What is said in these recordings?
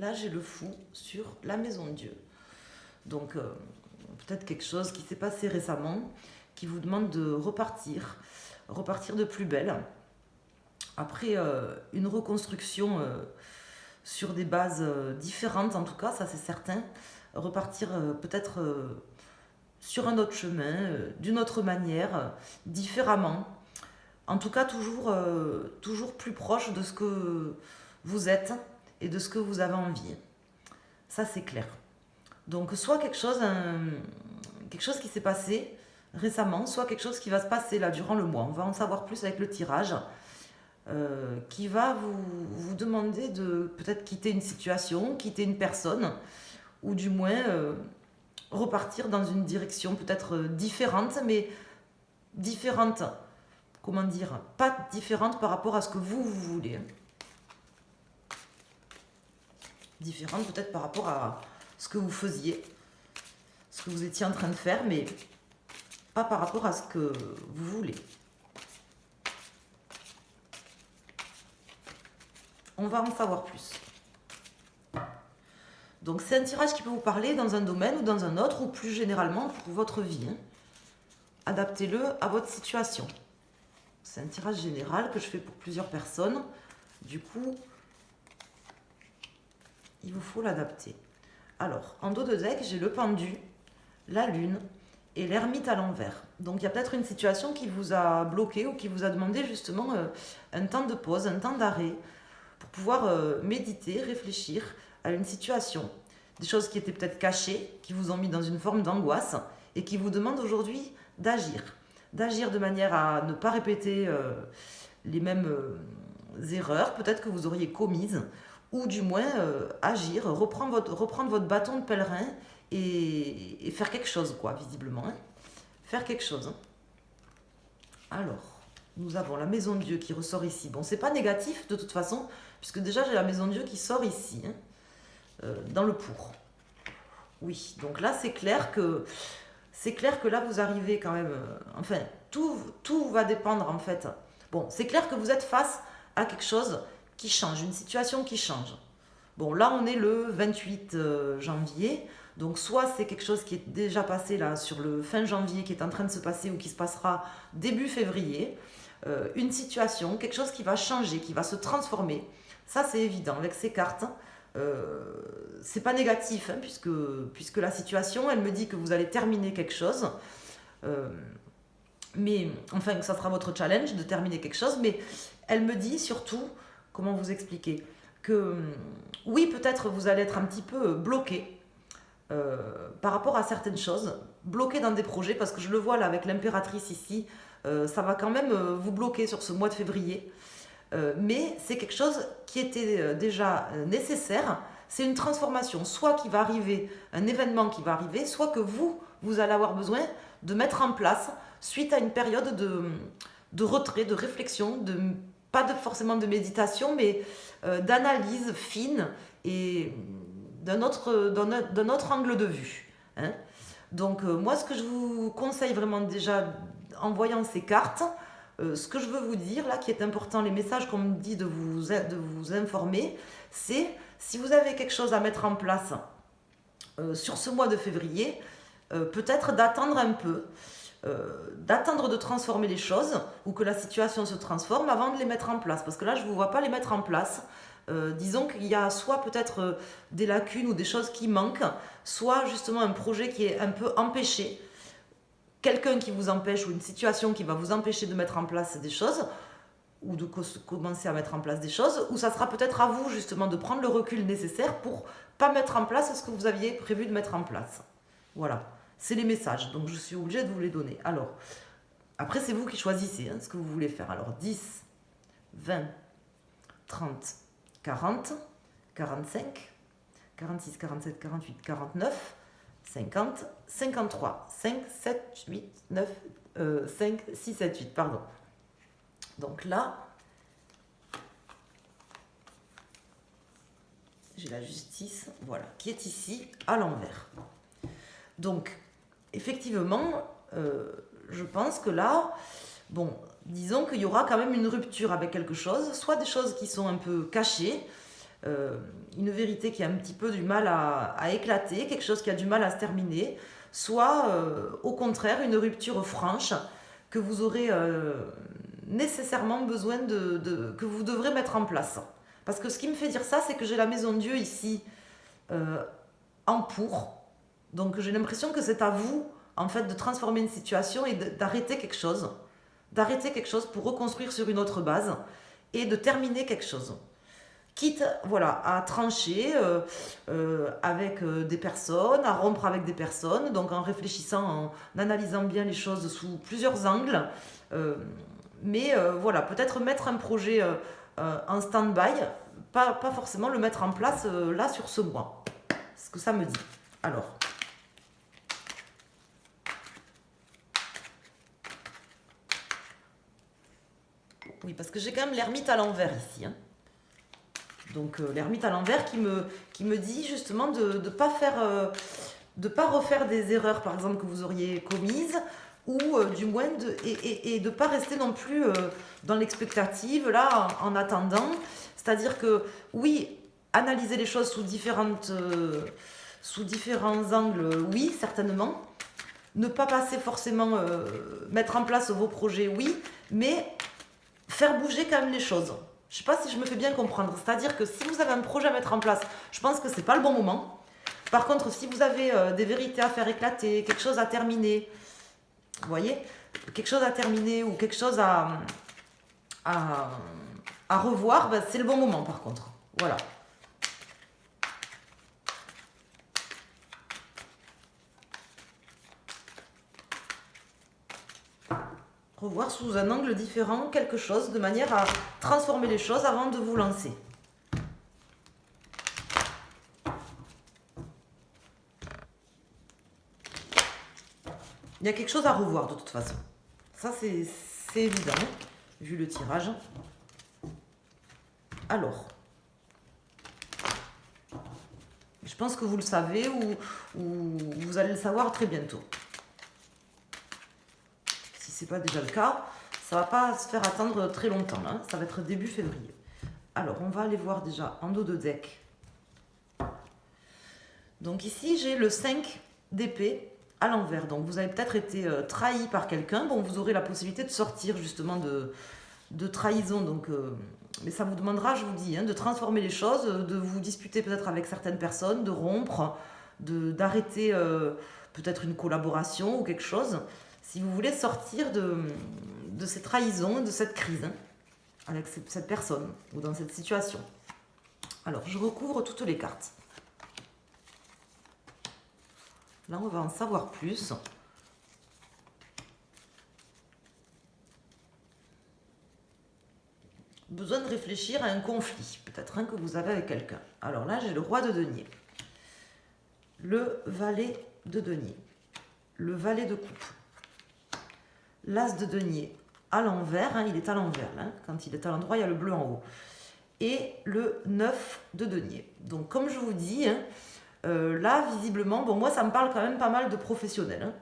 là j'ai le fou sur la maison de Dieu. Donc peut-être quelque chose qui s'est passé récemment, qui vous demande de repartir de plus belle. Après une reconstruction sur des bases différentes, en tout cas, ça c'est certain. Repartir peut-être sur un autre chemin, d'une autre manière, différemment. En tout cas, toujours plus proche de ce que vous êtes et de ce que vous avez envie. Ça, c'est clair. Donc, soit quelque chose qui s'est passé récemment, soit quelque chose qui va se passer là durant le mois. On va en savoir plus avec le tirage, qui va vous demander de peut-être quitter une situation, quitter une personne, ou du moins repartir dans une direction peut-être différente, mais différente, comment dire, pas différente par rapport à ce que vous voulez. Différente peut-être par rapport à ce que vous faisiez, ce que vous étiez en train de faire, mais pas par rapport à ce que vous voulez. On va en savoir plus. Donc c'est un tirage qui peut vous parler dans un domaine ou dans un autre, ou plus généralement pour votre vie. Adaptez-le à votre situation. C'est un tirage général que je fais pour plusieurs personnes. Du coup, il vous faut l'adapter. Alors, en dos de deck, j'ai le pendu, la lune et l'ermite à l'envers. Donc il y a peut-être une situation qui vous a bloqué ou qui vous a demandé justement un temps de pause, un temps d'arrêt, pour pouvoir méditer, réfléchir à une situation. Des choses qui étaient peut-être cachées, qui vous ont mis dans une forme d'angoisse et qui vous demandent aujourd'hui d'agir. D'agir de manière à ne pas répéter les mêmes erreurs, peut-être que vous auriez commises, ou du moins agir, reprendre votre bâton de pèlerin et faire quelque chose, quoi, visiblement. Faire quelque chose. Alors, nous avons la maison de Dieu qui ressort ici. Bon, c'est pas négatif de toute façon, puisque déjà j'ai la maison de Dieu qui sort ici, dans le pour. Oui, donc là c'est clair que là vous arrivez quand même. Enfin, tout va dépendre en fait. Bon, c'est clair que vous êtes face à quelque chose qui change, une situation qui change. Bon, là on est le 28 janvier. Donc soit c'est quelque chose qui est déjà passé là sur le fin janvier, qui est en train de se passer ou qui se passera début février. Une situation, quelque chose qui va changer, qui va se transformer. Ça c'est évident avec ces cartes. C'est pas négatif puisque la situation elle me dit que vous allez terminer quelque chose. Mais enfin que ça sera votre challenge de terminer quelque chose. Mais elle me dit surtout, comment vous expliquer, que oui peut-être vous allez être un petit peu bloqué. Par rapport à certaines choses, bloqué dans des projets, parce que je le vois là avec l'impératrice ici, ça va quand même vous bloquer sur ce mois de février, mais c'est quelque chose qui était déjà nécessaire, c'est une transformation, soit qui va arriver, un événement qui va arriver, soit que vous allez avoir besoin de mettre en place, suite à une période de retrait, de réflexion, pas forcément de méditation, mais d'analyse fine et d'un autre angle de vue. Donc moi ce que je vous conseille vraiment déjà en voyant ces cartes, ce que je veux vous dire là qui est important, les messages qu'on me dit de vous informer, c'est si vous avez quelque chose à mettre en place sur ce mois de février, peut-être d'attendre un peu, d'attendre de transformer les choses ou que la situation se transforme avant de les mettre en place, parce que là je ne vous vois pas les mettre en place. Disons qu'il y a soit peut-être des lacunes ou des choses qui manquent, soit justement un projet qui est un peu empêché, quelqu'un qui vous empêche ou une situation qui va vous empêcher de mettre en place des choses ou de commencer à mettre en place des choses, ou ça sera peut-être à vous justement de prendre le recul nécessaire pour pas mettre en place ce que vous aviez prévu de mettre en place. Voilà, c'est les messages, donc je suis obligée de vous les donner. Alors, après c'est vous qui choisissez ce que vous voulez faire. Alors 10, 20, 30, 40, 45, 46, 47, 48, 49, 50, 53, 5, 7, 8, 9, 5, 6, 7, 8, pardon. Donc là, j'ai la justice, voilà, qui est ici à l'envers. Donc, effectivement, je pense que là, bon, disons qu'il y aura quand même une rupture avec quelque chose, soit des choses qui sont un peu cachées, une vérité qui a un petit peu du mal à éclater, quelque chose qui a du mal à se terminer, soit au contraire une rupture franche que vous aurez nécessairement besoin que vous devrez mettre en place. Parce que ce qui me fait dire ça, c'est que j'ai la maison Dieu ici en pour. Donc j'ai l'impression que c'est à vous, en fait, de transformer une situation et d'arrêter quelque chose. D'arrêter quelque chose pour reconstruire sur une autre base et de terminer quelque chose. Quitte, voilà, à trancher avec des personnes, à rompre avec des personnes, donc en réfléchissant, en analysant bien les choses sous plusieurs angles. Mais voilà, peut-être mettre un projet en stand-by, pas forcément le mettre en place là sur ce mois. C'est ce que ça me dit. Alors. Oui, parce que j'ai quand même l'ermite à l'envers ici. Hein. Donc l'ermite à l'envers qui me dit justement de ne pas refaire des erreurs, par exemple, que vous auriez commises, ou du moins de ne pas rester non plus dans l'expectative, là, en attendant. C'est-à-dire que, oui, analyser les choses sous différents angles, oui, certainement. Ne pas passer forcément, mettre en place vos projets, oui, mais faire bouger quand même les choses. Je ne sais pas si je me fais bien comprendre. C'est-à-dire que si vous avez un projet à mettre en place, je pense que ce n'est pas le bon moment. Par contre, si vous avez des vérités à faire éclater, quelque chose à terminer, vous voyez, quelque chose à terminer ou quelque chose à revoir, ben, c'est le bon moment par contre. Voilà. Revoir sous un angle différent quelque chose de manière à transformer les choses avant de vous lancer. Il y a quelque chose à revoir de toute façon. Ça c'est évident, vu le tirage. Alors, je pense que vous le savez ou vous allez le savoir très bientôt. Si ce n'est pas déjà le cas, ça ne va pas se faire attendre très longtemps. Hein. Ça va être début février. Alors, on va aller voir déjà en dos de deck. Donc ici, j'ai le 5 d'épée à l'envers. Donc vous avez peut-être été trahi par quelqu'un. Bon, vous aurez la possibilité de sortir justement de trahison. Donc, mais ça vous demandera, je vous dis, hein, de transformer les choses, de vous disputer peut-être avec certaines personnes, de rompre, d'arrêter peut-être une collaboration ou quelque chose. Si vous voulez sortir de ces trahisons, de cette crise, hein, avec cette personne ou dans cette situation. Alors, je recouvre toutes les cartes. Là, on va en savoir plus. Besoin de réfléchir à un conflit, peut-être que vous avez avec quelqu'un. Alors là, j'ai le roi de denier, le valet de denier, le valet de coupe, l'as de denier à l'envers, hein, il est à l'envers, hein, quand il est à l'endroit, il y a le bleu en haut, et le 9 de denier. Donc comme je vous dis, hein, là, visiblement, bon, moi, ça me parle quand même pas mal de professionnels.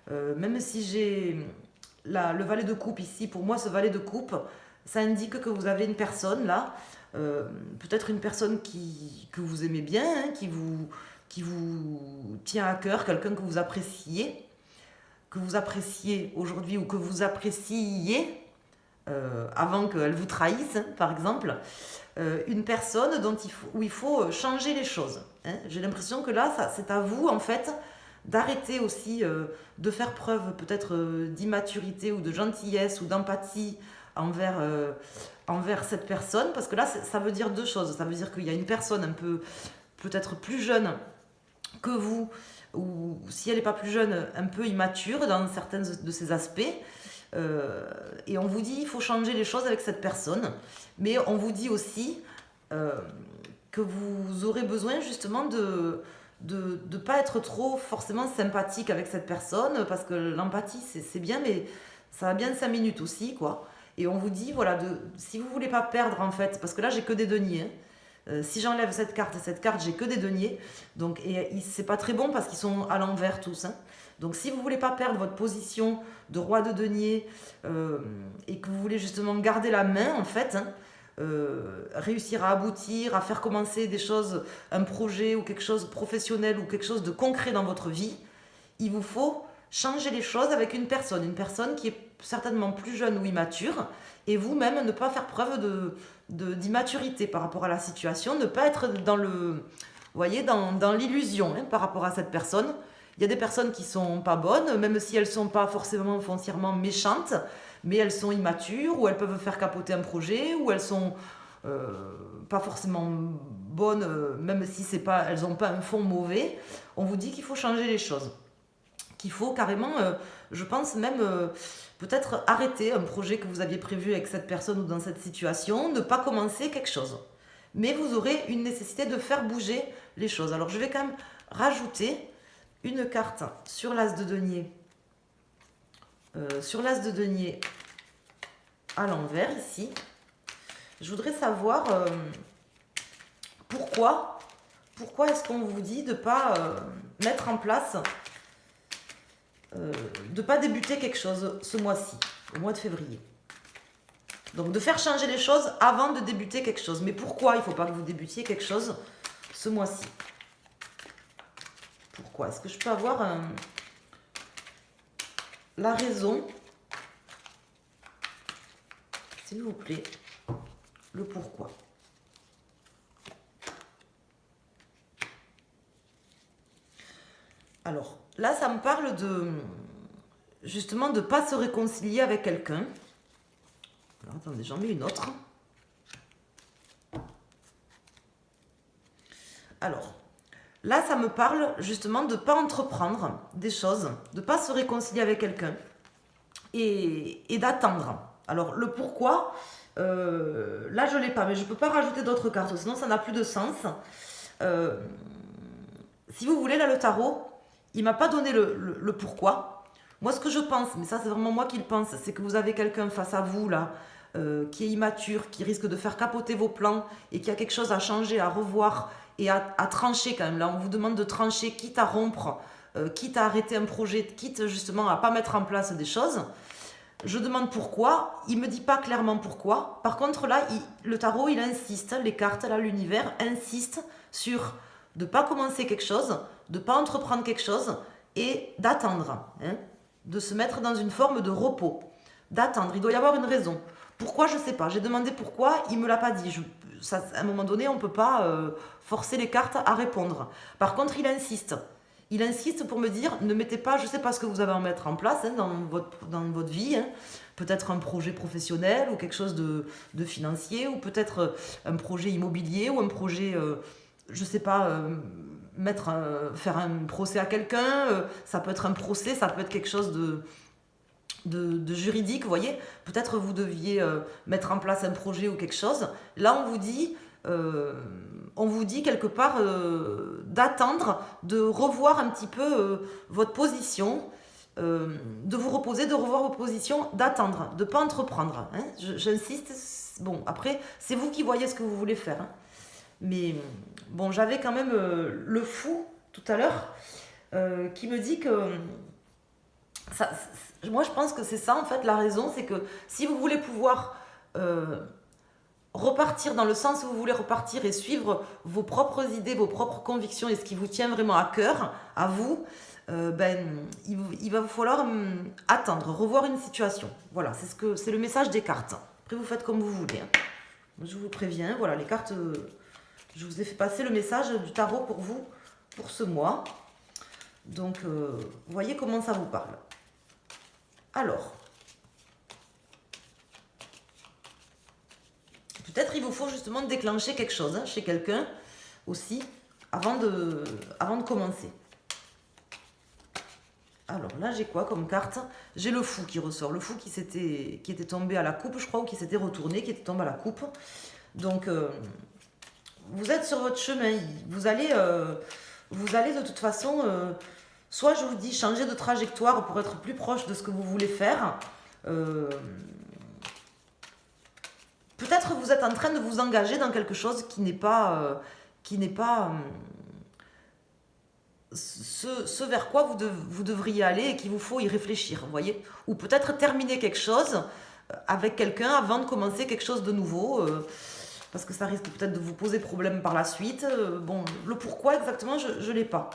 Hein. Même si j'ai le valet de coupe ici, pour moi, ce valet de coupe, ça indique que vous avez une personne, là, peut-être une personne que vous aimez bien, hein, qui vous tient à cœur, quelqu'un que vous appréciez aujourd'hui ou que vous appréciez avant qu'elle vous trahisse, hein, par exemple. Une personne où il faut changer les choses. Hein. J'ai l'impression que là, c'est à vous, en fait, d'arrêter aussi de faire preuve peut-être d'immaturité ou de gentillesse ou d'empathie envers cette personne, parce que là, ça veut dire deux choses. Ça veut dire qu'il y a une personne un peu, peut-être plus jeune que vous, ou si elle n'est pas plus jeune, un peu immature dans certains de ses aspects. Et on vous dit il faut changer les choses avec cette personne, mais on vous dit aussi que vous aurez besoin justement de pas être trop forcément sympathique avec cette personne, parce que l'empathie c'est bien, mais ça va bien 5 minutes aussi, quoi. Et on vous dit voilà, si vous voulez pas perdre, en fait, parce que là j'ai que des deniers, hein. Si j'enlève cette carte et cette carte, j'ai que des deniers, donc, et c'est pas très bon parce qu'ils sont à l'envers tous, hein. Donc si vous ne voulez pas perdre votre position de roi de denier et que vous voulez justement garder la main, en fait, hein, réussir à aboutir, à faire commencer des choses, un projet ou quelque chose de professionnel ou quelque chose de concret dans votre vie, il vous faut changer les choses avec une personne qui est certainement plus jeune ou immature, et vous-même ne pas faire preuve d'immaturité par rapport à la situation, ne pas être dans dans l'illusion par rapport à cette personne. Il y a des personnes qui sont pas bonnes, même si elles sont pas forcément foncièrement méchantes, mais elles sont immatures, ou elles peuvent faire capoter un projet, ou elles sont pas forcément bonnes, même si elles n'ont pas un fond mauvais. On vous dit qu'il faut changer les choses. Qu'il faut carrément, je pense même, peut-être arrêter un projet que vous aviez prévu avec cette personne ou dans cette situation, ne pas commencer quelque chose. Mais vous aurez une nécessité de faire bouger les choses. Alors je vais quand même rajouter une carte sur l'as de denier. Sur l'as de denier à l'envers ici. Je voudrais savoir pourquoi est-ce qu'on vous dit de ne pas mettre en place, de ne pas débuter quelque chose ce mois-ci, au mois de février. Donc de faire changer les choses avant de débuter quelque chose. Mais pourquoi il ne faut pas que vous débutiez quelque chose ce mois-ci? Pourquoi? Est-ce que je peux avoir la raison, s'il vous plaît, le pourquoi? Alors, là, ça me parle justement de ne pas se réconcilier avec quelqu'un. Alors, attendez, j'en mets une autre. Alors, là, ça me parle justement de ne pas entreprendre des choses, de ne pas se réconcilier avec quelqu'un et d'attendre. Alors, le pourquoi, là, je ne l'ai pas, mais je ne peux pas rajouter d'autres cartes, sinon ça n'a plus de sens. Si vous voulez, là, le tarot, il ne m'a pas donné le pourquoi. Moi, ce que je pense, mais ça, c'est vraiment moi qui le pense, c'est que vous avez quelqu'un face à vous, là, qui est immature, qui risque de faire capoter vos plans et qui a quelque chose à changer, à revoir et à trancher quand même. Là, on vous demande de trancher, quitte à rompre, quitte à arrêter un projet, quitte justement à ne pas mettre en place des choses. Je demande pourquoi, il ne me dit pas clairement pourquoi. Par contre, là, le tarot, il insiste, les cartes, là, l'univers insiste sur de ne pas commencer quelque chose, de ne pas entreprendre quelque chose et d'attendre, de se mettre dans une forme de repos, d'attendre. Il doit y avoir une raison. Pourquoi, je ne sais pas. J'ai demandé pourquoi, il ne me l'a pas dit. À un moment donné, on ne peut pas forcer les cartes à répondre. Par contre, il insiste. Il insiste pour me dire, ne mettez pas, je ne sais pas ce que vous avez à mettre en place dans votre vie, peut-être un projet professionnel ou quelque chose de financier, ou peut-être un projet immobilier ou un projet, je ne sais pas, faire un procès à quelqu'un, ça peut être un procès, ça peut être quelque chose de juridique, vous voyez. Peut-être vous deviez mettre en place un projet ou quelque chose. Là, on vous dit quelque part d'attendre, de revoir un petit peu votre position, de vous reposer, de revoir vos positions, d'attendre, de ne pas entreprendre. J'insiste. Bon, après, c'est vous qui voyez ce que vous voulez faire. Mais bon, j'avais quand même le fou tout à l'heure qui me dit que moi je pense que c'est ça en fait la raison, c'est que si vous voulez pouvoir repartir dans le sens où vous voulez repartir et suivre vos propres idées, vos propres convictions et ce qui vous tient vraiment à cœur, à vous, il va vous falloir attendre, revoir une situation. Voilà, c'est le message des cartes. Après vous faites comme vous voulez. Je vous préviens, voilà les cartes, je vous ai fait passer le message du tarot pour vous, pour ce mois. Donc, voyez comment ça vous parle. Alors, peut-être il vous faut justement déclencher quelque chose chez quelqu'un aussi, avant de commencer. Alors là, j'ai quoi comme carte? J'ai le fou qui ressort. Le fou qui était tombé à la coupe, je crois, ou qui s'était retourné, qui était tombé à la coupe. Donc, vous êtes sur votre chemin. Vous allez de toute façon, soit je vous dis changer de trajectoire pour être plus proche de ce que vous voulez faire. Peut-être vous êtes en train de vous engager dans quelque chose qui n'est pas ce vers quoi vous devriez aller et qu'il vous faut y réfléchir, vous voyez. Ou peut-être terminer quelque chose avec quelqu'un avant de commencer quelque chose de nouveau, parce que ça risque peut-être de vous poser problème par la suite. Bon, le pourquoi exactement, je ne l'ai pas.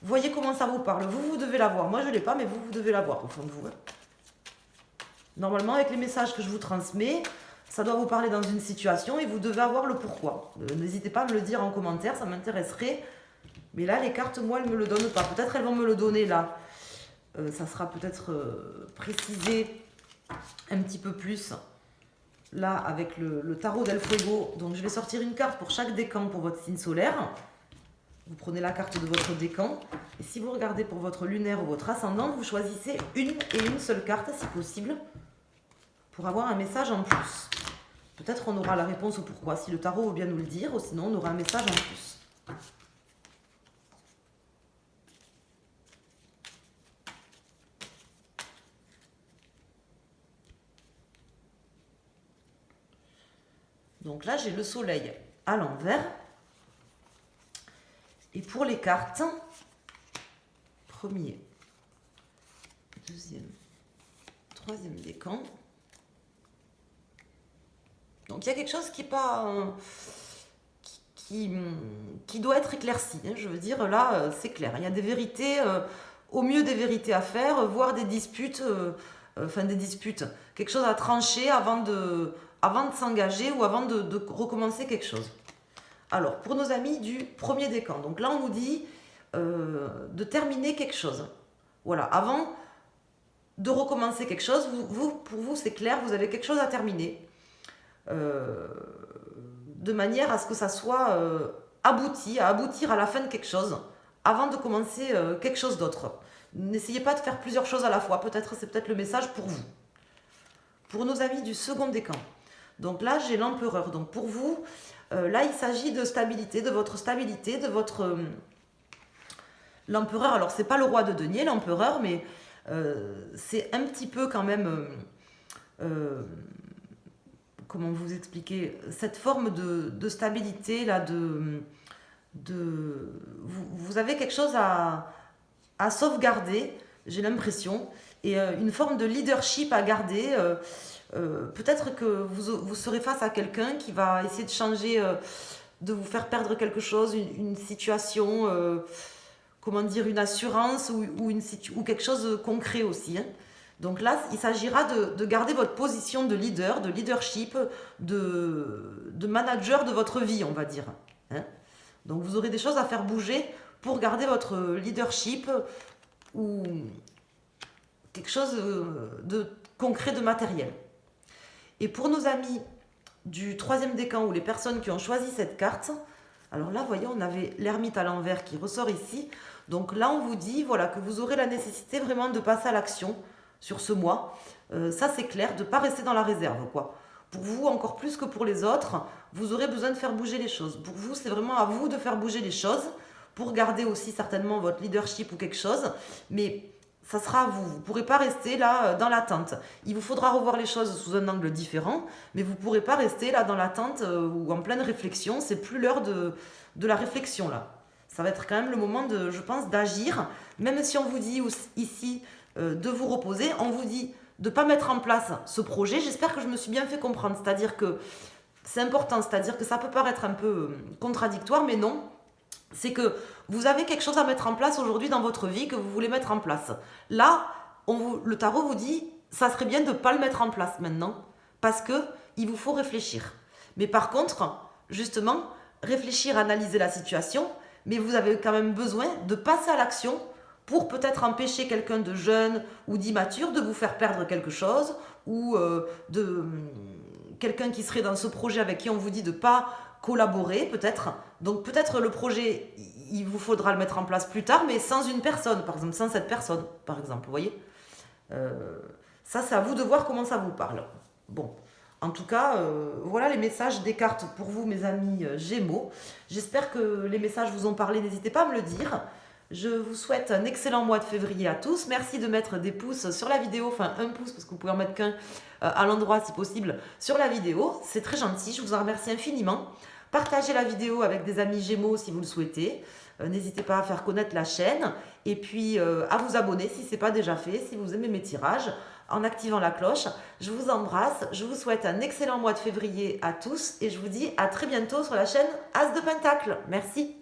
Voyez comment ça vous parle. Vous devez l'avoir. Moi, je ne l'ai pas, mais vous devez l'avoir au fond de vous. Normalement, avec les messages que je vous transmets, ça doit vous parler dans une situation et vous devez avoir le pourquoi. N'hésitez pas à me le dire en commentaire, ça m'intéresserait. Mais là, les cartes, moi, elles ne me le donnent pas. Peut-être elles vont me le donner là. Ça sera peut-être précisé un petit peu plus. Là, avec le tarot d'El Fuego. Donc, je vais sortir une carte pour chaque décan pour votre signe solaire. Vous prenez la carte de votre décan. Et si vous regardez pour votre lunaire ou votre ascendant, vous choisissez une et une seule carte, si possible, pour avoir un message en plus. Peut-être on aura la réponse au pourquoi, si le tarot veut bien nous le dire, ou sinon on aura un message en plus. Donc là, j'ai le soleil à l'envers. Et pour les cartes, premier, deuxième, troisième décan. Donc il y a quelque chose qui est pas... qui doit être éclairci. Hein. Je veux dire, là, c'est clair. Il y a des vérités, au mieux des vérités à faire, voire des disputes, quelque chose à trancher avant de s'engager ou avant de recommencer quelque chose. Alors, pour nos amis du premier décan, donc là, on nous dit de terminer quelque chose. Voilà, avant de recommencer quelque chose, pour vous, c'est clair, vous avez quelque chose à terminer. De manière à ce que ça soit abouti, à aboutir à la fin de quelque chose, avant de commencer quelque chose d'autre. N'essayez pas de faire plusieurs choses à la fois, c'est peut-être le message pour vous. Pour nos amis du second décan, donc là j'ai l'empereur, donc pour vous, là il s'agit de stabilité, de votre stabilité, de votre... L'empereur, alors c'est pas le roi de denier, l'empereur, mais c'est un petit peu quand même... comment vous expliquer, cette forme de stabilité là, vous avez quelque chose à sauvegarder, j'ai l'impression, et une forme de leadership à garder. Peut-être que vous serez face à quelqu'un qui va essayer de changer, de vous faire perdre quelque chose, une situation, comment dire, une assurance ou quelque chose de concret aussi. Hein. Donc là, il s'agira de garder votre position de leader, de leadership, de manager de votre vie, on va dire. Hein. Donc vous aurez des choses à faire bouger pour garder votre leadership ou quelque chose de concret, de matériel. Et pour nos amis du troisième décan ou les personnes qui ont choisi cette carte, alors là, vous voyez, on avait l'ermite à l'envers qui ressort ici. Donc là, on vous dit voilà, que vous aurez la nécessité vraiment de passer à l'action sur ce mois. Ça, c'est clair, de ne pas rester dans la réserve, quoi. Pour vous, encore plus que pour les autres, vous aurez besoin de faire bouger les choses. Pour vous, c'est vraiment à vous de faire bouger les choses pour garder aussi certainement votre leadership ou quelque chose. Mais ça sera à vous. Vous ne pourrez pas rester là dans l'attente. Il vous faudra revoir les choses sous un angle différent, mais vous ne pourrez pas rester là dans l'attente ou en pleine réflexion. C'est plus l'heure de la réflexion, là. Ça va être quand même le moment, je pense, d'agir. Même si on vous dit ici de vous reposer, on vous dit de ne pas mettre en place ce projet. J'espère que je me suis bien fait comprendre. C'est-à-dire que c'est important, c'est-à-dire que ça peut paraître un peu contradictoire, mais non. C'est que vous avez quelque chose à mettre en place aujourd'hui dans votre vie que vous voulez mettre en place. Là, le tarot vous dit, ça serait bien de ne pas le mettre en place maintenant, parce qu'il vous faut réfléchir. Mais par contre, justement, réfléchir, analyser la situation, mais vous avez quand même besoin de passer à l'action pour peut-être empêcher quelqu'un de jeune ou d'immature de vous faire perdre quelque chose, ou quelqu'un qui serait dans ce projet avec qui on vous dit de ne pas collaborer, peut-être. Donc peut-être le projet, il vous faudra le mettre en place plus tard, mais sans une personne, par exemple, sans cette personne, par exemple, vous voyez. Ça, c'est à vous de voir comment ça vous parle. Bon, en tout cas, voilà les messages des cartes pour vous, mes amis Gémeaux. J'espère que les messages vous ont parlé, n'hésitez pas à me le dire. Je vous souhaite un excellent mois de février à tous. Merci de mettre des pouces sur la vidéo, enfin un pouce parce que vous pouvez en mettre qu'un à l'endroit si possible sur la vidéo. C'est très gentil, je vous en remercie infiniment. Partagez la vidéo avec des amis Gémeaux si vous le souhaitez. N'hésitez pas à faire connaître la chaîne et puis à vous abonner si ce n'est pas déjà fait, si vous aimez mes tirages. en activant la cloche. Je vous embrasse, je vous souhaite un excellent mois de février à tous et je vous dis à très bientôt sur la chaîne As de Pentacle. Merci.